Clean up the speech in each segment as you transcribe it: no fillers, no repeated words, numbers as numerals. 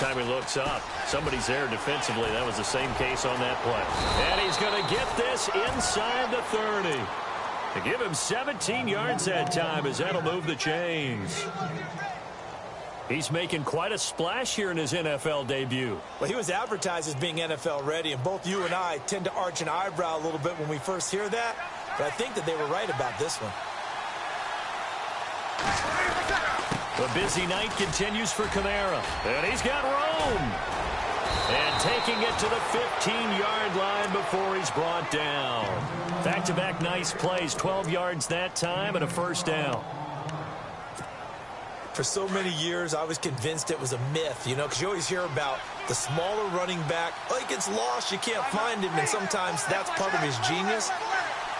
time he looks up, somebody's there defensively. That was the same case on that play. And he's going to get this inside the 30. To give him 17 yards that time, as that'll move the chains. He's making quite a splash here in his NFL debut. Well, he was advertised as being NFL ready, and both you and I tend to arch an eyebrow a little bit when we first hear that, but I think that they were right about this one. The busy night continues for Kamara, and he's got Rome. And taking it to the 15-yard line before he's brought down. Back-to-back nice plays, 12 yards that time and a first down. For so many years, I was convinced it was a myth, you know, because you always hear about the smaller running back. Oh, he gets lost, you can't find him, and sometimes that's part of his genius.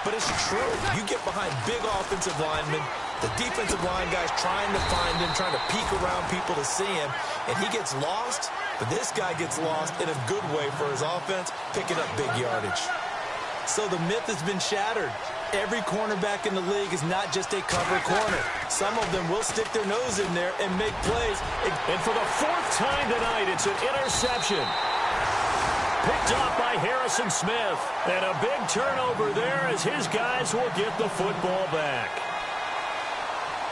But it's true. You get behind big offensive linemen, the defensive line guys trying to find him, trying to peek around people to see him, and he gets lost. But this guy gets lost in a good way for his offense, picking up big yardage. So the myth has been shattered. Every cornerback in the league is not just a cover corner. Some of them will stick their nose in there and make plays. And for the fourth time tonight, it's an interception. Picked off by Harrison Smith. And a big turnover there as his guys will get the football back.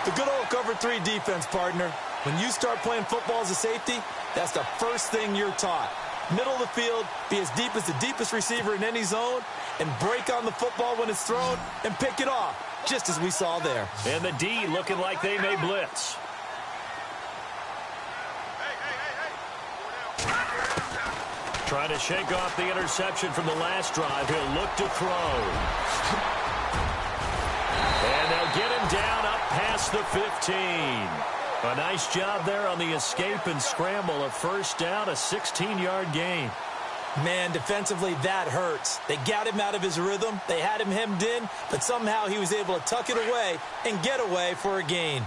The good old cover 3 defense, partner. When you start playing football as a safety, that's the first thing you're taught. Middle of the field, be as deep as the deepest receiver in any zone, and break on the football when it's thrown and pick it off, just as we saw there. And the D looking like they may blitz. Trying to shake off the interception from the last drive. He'll look to throw. And they'll get him down up past the 15. A nice job there on the escape and scramble. A first down, a 16-yard gain. Man, defensively, that hurts. They got him out of his rhythm. They had him hemmed in, but somehow he was able to tuck it away and get away for a gain.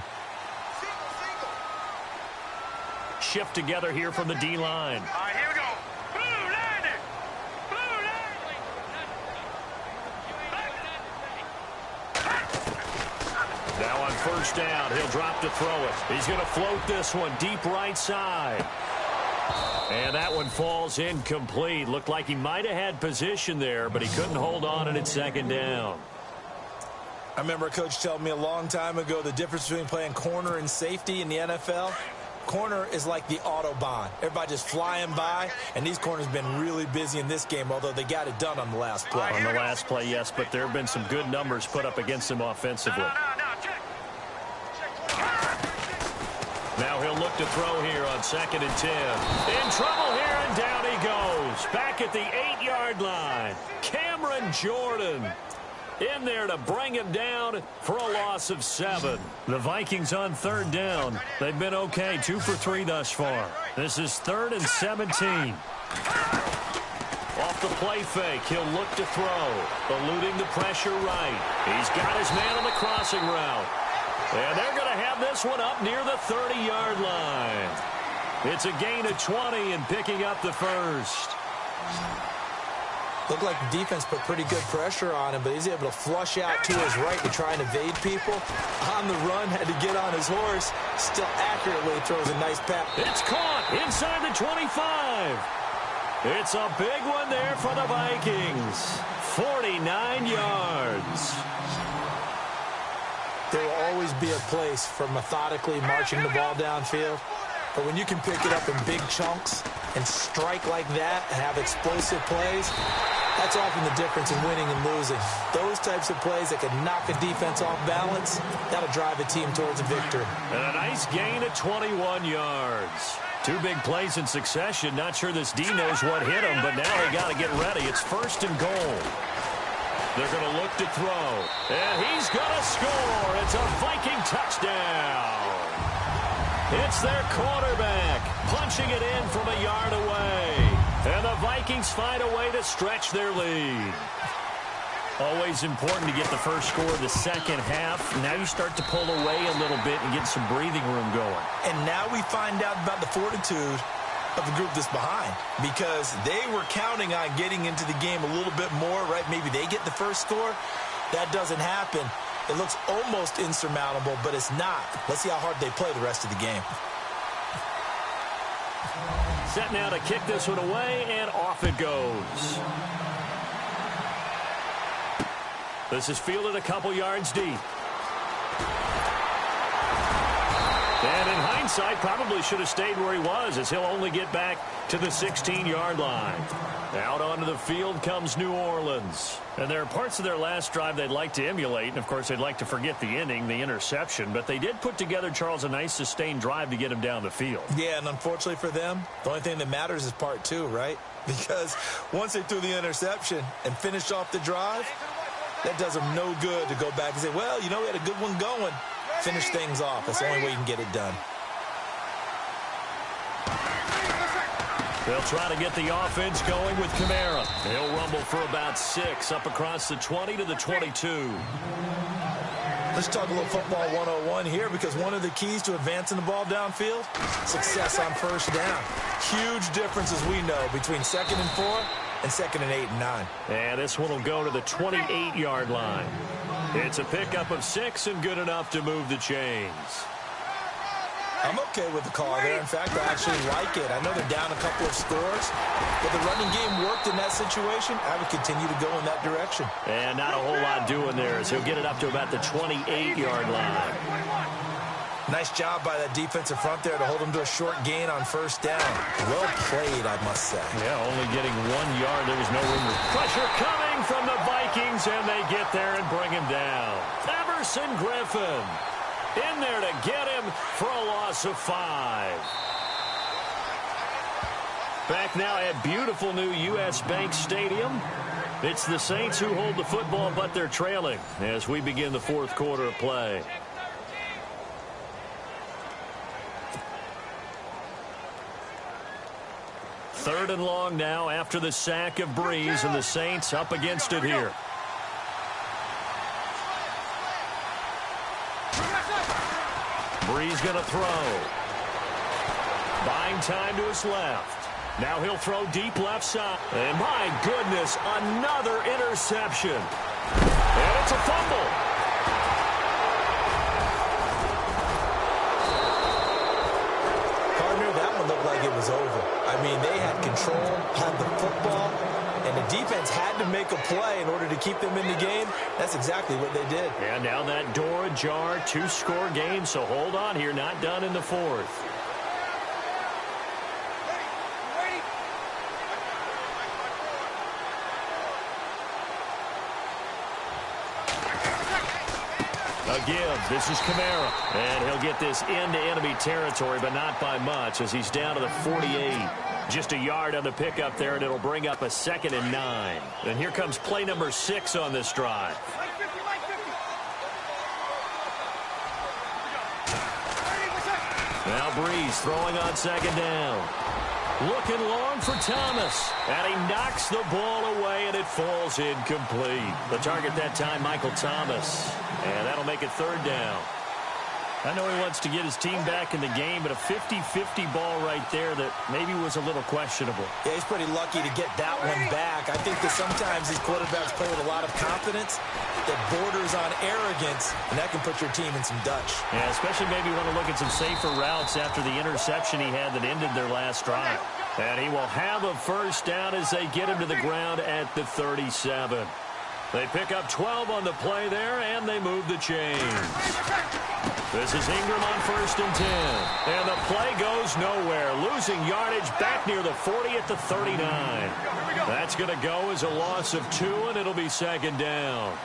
Shift together here from the D-line. All right, here we go. Blue line. Blue line. Now on first down, he'll drop to throw it. He's going to float this one deep right side. And that one falls incomplete. Looked like he might have had position there, but he couldn't hold on at second down. I remember a coach telling me a long time ago the difference between playing corner and safety in the NFL. Corner is like the Autobahn. Everybody just flying by, and these corners have been really busy in this game, although they got it done on the last play. On the last play, yes, but there have been some good numbers put up against him offensively. Now he'll look to throw here on 2nd and 10. In trouble here, and down he goes. Back at the 8-yard line. Cameron Jordan in there to bring him down for a loss of 7. The Vikings on third down. They've been okay, 2 for 3 thus far. This is 3rd and 17. Off the play fake, he'll look to throw. Eluding the pressure right. He's got his man on the crossing route. And they're going to have this one up near the 30-yard line. It's a gain of 20 and picking up the first. Looked like the defense put pretty good pressure on him, but he's able to flush out to his right to try and evade people. On the run, had to get on his horse. Still accurately throws a nice pass. It's caught inside the 25. It's a big one there for the Vikings. 49 yards. There will always be a place for methodically marching the ball downfield. But when you can pick it up in big chunks and strike like that and have explosive plays, that's often the difference in winning and losing. Those types of plays that can knock a defense off balance, that'll drive a team towards a victory. And a nice gain of 21 yards. 2 big plays in succession. Not sure this D knows what hit him, but now they got to get ready. It's 1st and goal. They're going to look to throw. And he's going to score. It's a Viking touchdown. It's their quarterback punching it in from a yard away. And the Vikings find a way to stretch their lead. Always important to get the first score of the second half. Now you start to pull away a little bit and get some breathing room going. And now we find out about the fortitude of the group that's behind, because they were counting on getting into the game a little bit more, right? Maybe they get the first score. That doesn't happen. It looks almost insurmountable, but it's not. Let's see how hard they play the rest of the game. Set now to kick this one away, and off it goes. This is fielded a couple yards deep. And in hindsight, probably should have stayed where he was, as he'll only get back to the 16-yard line. Out onto the field comes New Orleans. And there are parts of their last drive they'd like to emulate, and of course they'd like to forget the inning, the interception, but they did put together, Charles, a nice sustained drive to get him down the field. Yeah, and unfortunately for them, the only thing that matters is part two, right? Because once they threw the interception and finished off the drive, that does them no good to go back and say, well, you know, we had a good one going. Finish things off. That's the only way you can get it done. They'll try to get the offense going with Kamara. He'll rumble for about 6 up across the 20 to the 22. Let's talk a little football 101 here, because one of the keys to advancing the ball downfield, success on first down. Huge difference, as we know, between 2nd and 4 and 2nd and 8 and 9. And this one will go to the 28-yard line. It's a pickup of 6 and good enough to move the chains. I'm okay with the call there. In fact, I actually like it. I know they're down a couple of scores, but the running game worked in that situation. I would continue to go in that direction. And not a whole lot doing there, as he'll get it up to about the 28-yard line. Nice job by that defensive front there to hold him to a short gain on first down. Well played, I must say. Yeah, only getting 1 yard. There was no room for pressure coming from the Vikings, and they get there and bring him down. Everson Griffin in there to get him for a loss of 5. Back now at beautiful new U.S. Bank Stadium. It's the Saints who hold the football, but they're trailing as we begin the fourth quarter of play. Third and long now after the sack of Breeze, and the Saints up against it here. Breeze going to throw. Buying time to his left. Now he'll throw deep left side. And my goodness, another interception. And it's a fumble. Partner, that one looked like it was over. I mean, they had control, had the football, and the defense had to make a play in order to keep them in the game. That's exactly what they did. And now that door ajar, 2-score game, so hold on here, not done in the fourth. A give. This is Kamara. And he'll get this into enemy territory, but not by much, as he's down to the 48. Just a yard on the pickup there, and it'll bring up a 2nd and 9. And here comes play number 6 on this drive. Now Breeze throwing on 2nd down. Looking long for Thomas. And he knocks the ball away, and it falls incomplete. The target that time, Michael Thomas. And that'll make it 3rd down. I know he wants to get his team back in the game, but a 50-50 ball right there that maybe was a little questionable. Yeah, he's pretty lucky to get that one back. I think that sometimes these quarterbacks play with a lot of confidence that borders on arrogance, and that can put your team in some Dutch. Yeah, especially maybe want to look at some safer routes after the interception he had that ended their last drive. And he will have a first down as they get him to the ground at the 37. They pick up 12 on the play there, and they move the chains. This is Ingram on 1st and 10. And the play goes nowhere. Losing yardage back near the 40 at the 39. That's going to go as a loss of 2, and it'll be 2nd down.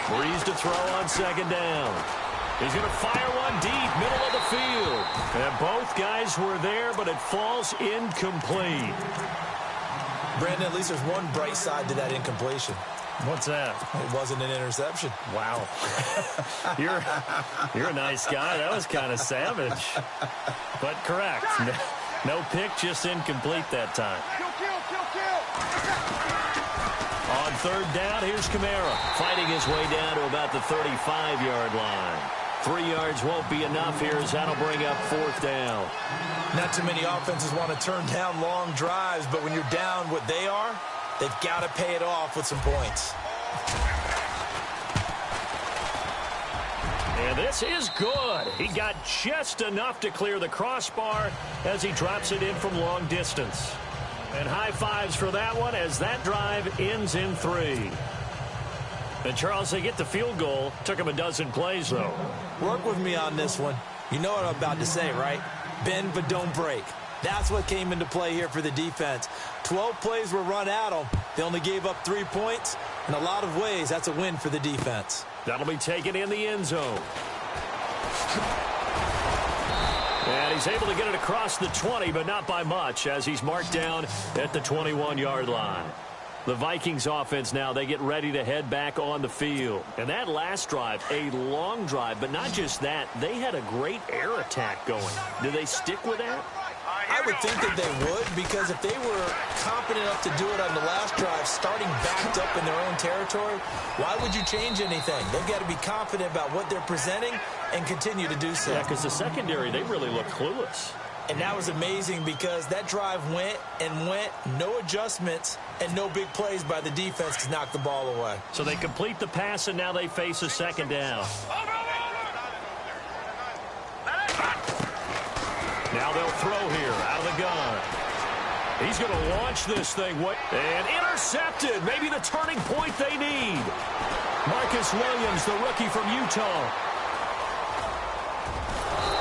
Breeze to throw on 2nd down. He's going to fire one deep, middle of the field. And both guys were there, but it falls incomplete. Brandon, at least there's one bright side to that incompletion. What's that? It wasn't an interception. Wow. You're a nice guy. That was kind of savage. But correct. No pick, just incomplete that time. On 3rd down, here's Kamara. Fighting his way down to about the 35-yard line. 3 yards won't be enough here, as that'll bring up 4th down. Not too many offenses want to turn down long drives, but when you're down what they are, they've got to pay it off with some points. And this is good. He got just enough to clear the crossbar as he drops it in from long distance. And high fives for that one as that drive ends in 3. And, Charles, they get the field goal. Took him a dozen plays, though. Work with me on this one. You know what I'm about to say, right? Bend but don't break. That's what came into play here for the defense. 12 plays were run at them. They only gave up 3 points. In a lot of ways, that's a win for the defense. That'll be taken in the end zone. And he's able to get it across the 20, but not by much, as he's marked down at the 21-yard line. The Vikings offense now, they get ready to head back on the field. And that last drive, a long drive, but not just that, they had a great air attack going. Do they stick with that? I would think that they would, because if they were confident enough to do it on the last drive, starting backed up in their own territory, why would you change anything? They've got to be confident about what they're presenting and continue to do so. Yeah, because the secondary, they really look clueless. And that was amazing because that drive went and went, no adjustments, and no big plays by the defense to knock the ball away. So they complete the pass, and now they face a second down. Now they'll throw here out of the gun. He's going to launch this thing. And intercepted. Maybe the turning point they need. Marcus Williams, the rookie from Utah.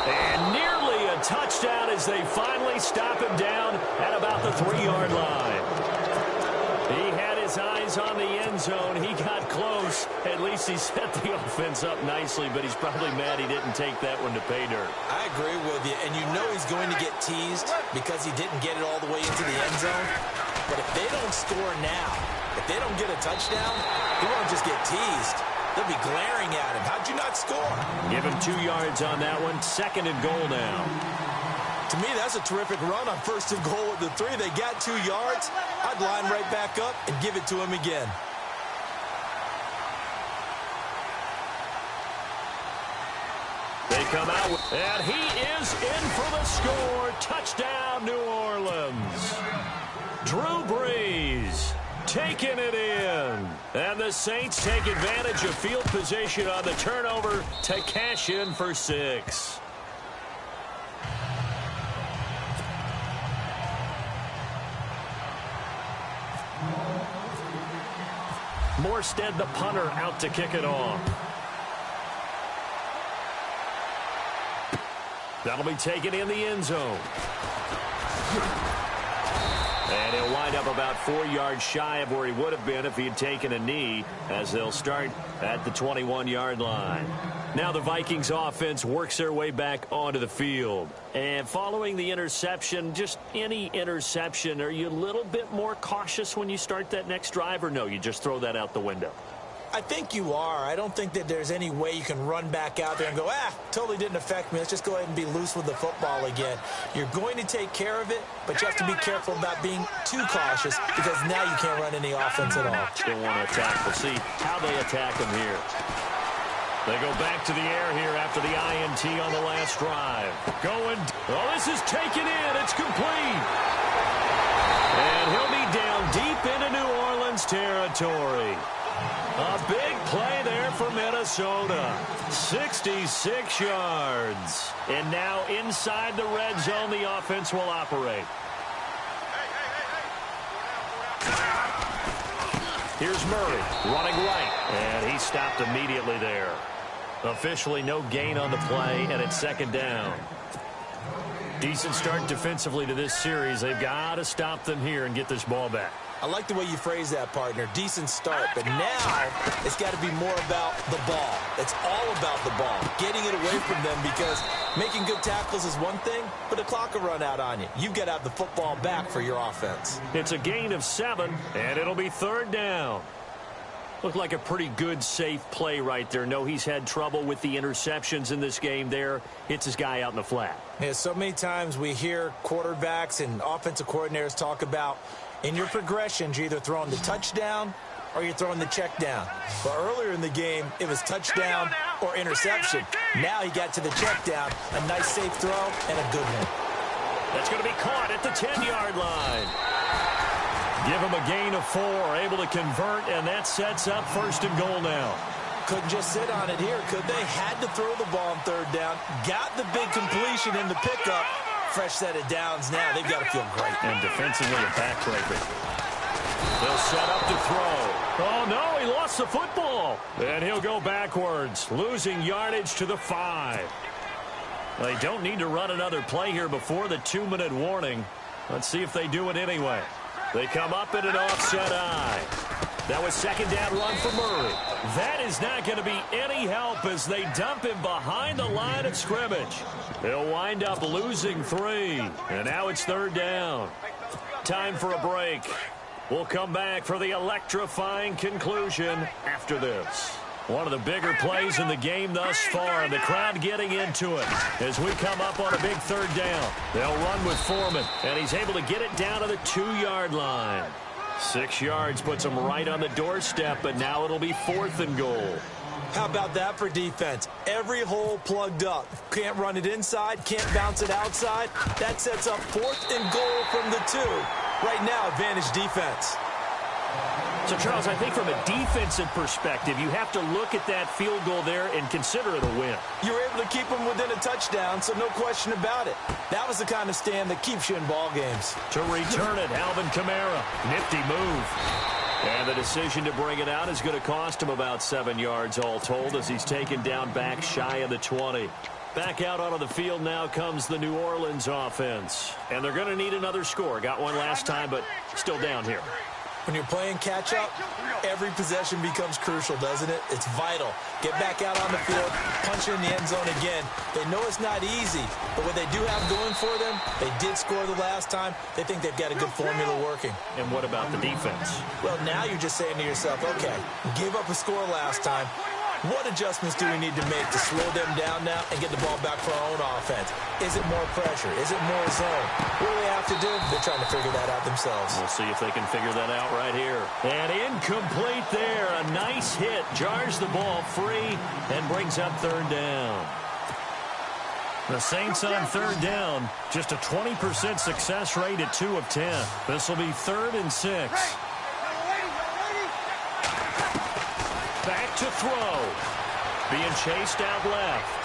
And nearly a touchdown as they finally stop him down at about the 3-yard line. He had his eyes on the end zone. He got close. At least he set the offense up nicely, but he's probably mad he didn't take that one to pay dirt. I agree with you, and you know he's going to get teased because he didn't get it all the way into the end zone. But if they don't score now, if they don't get a touchdown, he won't just get teased. They'll be glaring at him. How'd you not score? Give him 2 yards on that one. 2nd and goal now. To me, that's a terrific run on 1st and goal at the 3. They got 2 yards. I'd line right back up and give it to him again. They come out, and he is in for the score. Touchdown, New Orleans. Drew Brees taking it in. And the Saints take advantage of field position on the turnover to cash in for 6. Morstead, the punter, out to kick it off. That'll be taken in the end zone. And he'll wind up about 4 yards shy of where he would have been if he had taken a knee, as they'll start at the 21-yard line. Now the Vikings offense works their way back onto the field. And following the interception, just any interception, are you a little bit more cautious when you start that next drive, or no, you just throw that out the window? I think you are. I don't think that there's any way you can run back out there and go, totally didn't affect me. Let's just go ahead and be loose with the football again. You're going to take care of it, but you have to be careful about being too cautious because now you can't run any offense at all. Still want to attack. We'll see how they attack him here. They go back to the air here after the INT on the last drive. This is taken in. It's complete. And he'll be down deep into New Orleans territory. A big play there for Minnesota. 66 yards. And now inside the red zone, the offense will operate. Here's Murray running right. And he stopped immediately there. Officially no gain on the play, and it's 2nd down. Decent start defensively to this series. They've got to stop them here and get this ball back. I like the way you phrase that, partner. Decent start. But now it's got to be more about the ball. It's all about the ball. Getting it away from them, because making good tackles is one thing, but the clock will run out on you. You've got to have the football back for your offense. It's a gain of 7, and it'll be 3rd down. Looked like a pretty good, safe play right there. No, he's had trouble with the interceptions in this game there. Hits his guy out in the flat. Yeah, so many times we hear quarterbacks and offensive coordinators talk about in your progressions, you're either throwing the touchdown or you're throwing the check down. But earlier in the game, it was touchdown or interception. Now he got to the check down. A nice, safe throw and a good one. That's going to be caught at the 10-yard line. Give him a gain of 4, able to convert, and that sets up 1st and goal now. Couldn't just sit on it here, could they? Had to throw the ball on third down. Got the big completion in the pickup. Fresh set of downs now. They've got to feel great. And defensively a backbreaker. They'll set up to throw. Oh, no, he lost the football. And he'll go backwards, losing yardage to the 5. They don't need to run another play here before the 2-minute warning. Let's see if they do it anyway. They come up in an offset eye. That was second down run for Murray. That is not going to be any help as they dump him behind the line of scrimmage. They'll wind up losing 3. And now it's third down. Time for a break. We'll come back for the electrifying conclusion after this. One of the bigger plays in the game thus far. The crowd getting into it as we come up on a big third down. They'll run with Foreman, and he's able to get it down to the 2-yard line. 6 yards puts him right on the doorstep, but now it'll be 4th and goal. How about that for defense? Every hole plugged up. Can't run it inside, can't bounce it outside. That sets up 4th and goal from the 2. Right now, advantage defense. So, Charles, I think from a defensive perspective, you have to look at that field goal there and consider it a win. You were able to keep them within a touchdown, so no question about it. That was the kind of stand that keeps you in ball games. To return it, Alvin Kamara. Nifty move. And the decision to bring it out is going to cost him about 7 yards all told as he's taken down back shy of the 20. Back out onto the field now comes the New Orleans offense. And they're going to need another score. Got one last time, but still down here. When you're playing catch-up, every possession becomes crucial, doesn't it? It's vital. Get back out on the field, punch in the end zone again. They know it's not easy, but what they do have going for them, they did score the last time. They think they've got a good formula working. And what about the defense? Well, now you're just saying to yourself, okay, gave up a score last time. What adjustments do we need to make to slow them down now and get the ball back for our own offense? Is it more pressure? Is it more zone? What do they have to do? They're trying to figure that out themselves. We'll see if they can figure that out right here. And incomplete there. A nice hit. Jars the ball free and brings up third down. The Saints on third down. Just a 20% success rate at 2 of 10. This will be 3rd and 6. Back to throw. Being chased out left.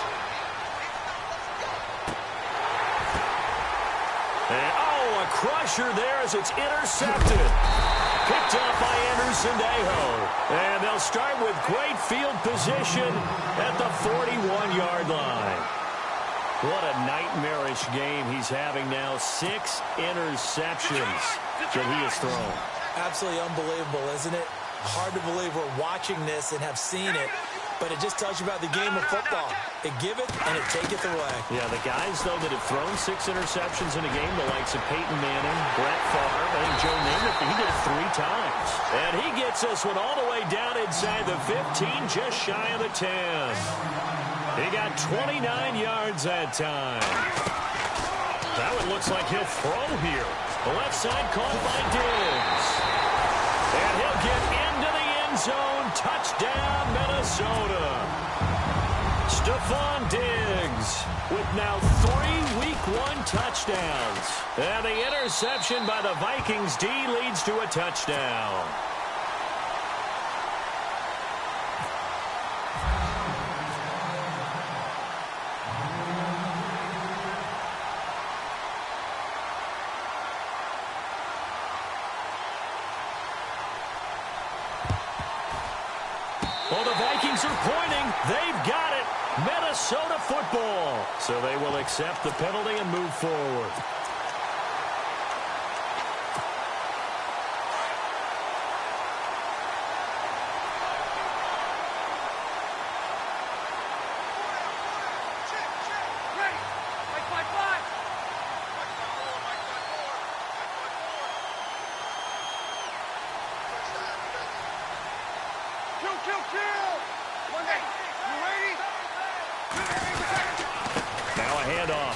And, oh, a crusher there as it's intercepted. Picked up by Anderson-Dejo. And they'll start with great field position at the 41-yard line. What a nightmarish game he's having now. 6 interceptions that he has thrown. Absolutely unbelievable, isn't it? Hard to believe we're watching this and have seen it, but it just tells you about the game of football. It give it and it taketh away. Yeah, the guys, though, that have thrown 6 interceptions in a game, the likes of Peyton Manning, Brett Favre, I think Joe Namath, he did it 3 times. And he gets this one all the way down inside the 15, just shy of the 10. He got 29 yards that time. That one looks like he'll throw here. The left side caught by Diggs. And he'll get into the end zone. Touchdown, Minnesota. Stephon Diggs with now 3 Week 1 touchdowns. And the interception by the Vikings D leads to a touchdown. Well, the Vikings are pointing. They've got it. Minnesota football. So they will accept the penalty and move forward.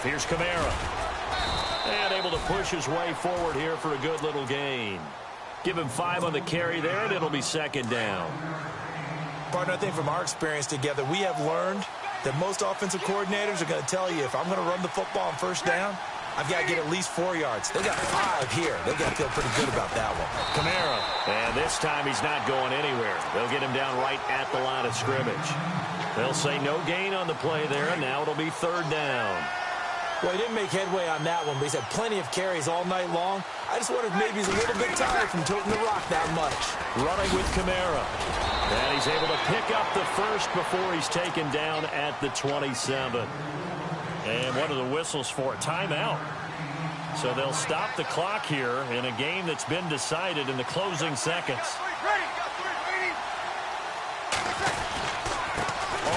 Here's Kamara. And able to push his way forward here for a good little gain. Give him 5 on the carry there, and it'll be second down. Partner, I think from our experience together, we have learned that most offensive coordinators are going to tell you, if I'm going to run the football on first down, I've got to get at least 4 yards. They got 5 here. They got to feel pretty good about that one. Kamara, and this time he's not going anywhere. They'll get him down right at the line of scrimmage. They'll say no gain on the play there, and now it'll be 3rd down. Well, he didn't make headway on that one, but he's had plenty of carries all night long. I just wonder if maybe he's a little bit tired from toting the rock that much. Running with Kamara. And he's able to pick up the first before he's taken down at the 27. And what are the whistles for? Timeout. So they'll stop the clock here in a game that's been decided in the closing seconds.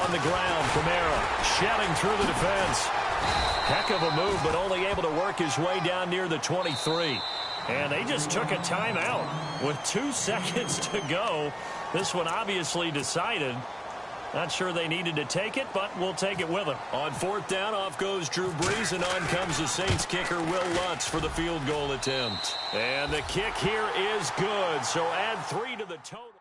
On the ground, Kamara shedding through the defense. Heck of a move, but only able to work his way down near the 23. And they just took a timeout with 2 seconds to go. This one obviously decided. Not sure they needed to take it, but we'll take it with them. On 4th down, off goes Drew Brees, and on comes the Saints kicker, Will Lutz, for the field goal attempt. And the kick here is good, so add 3 to the total.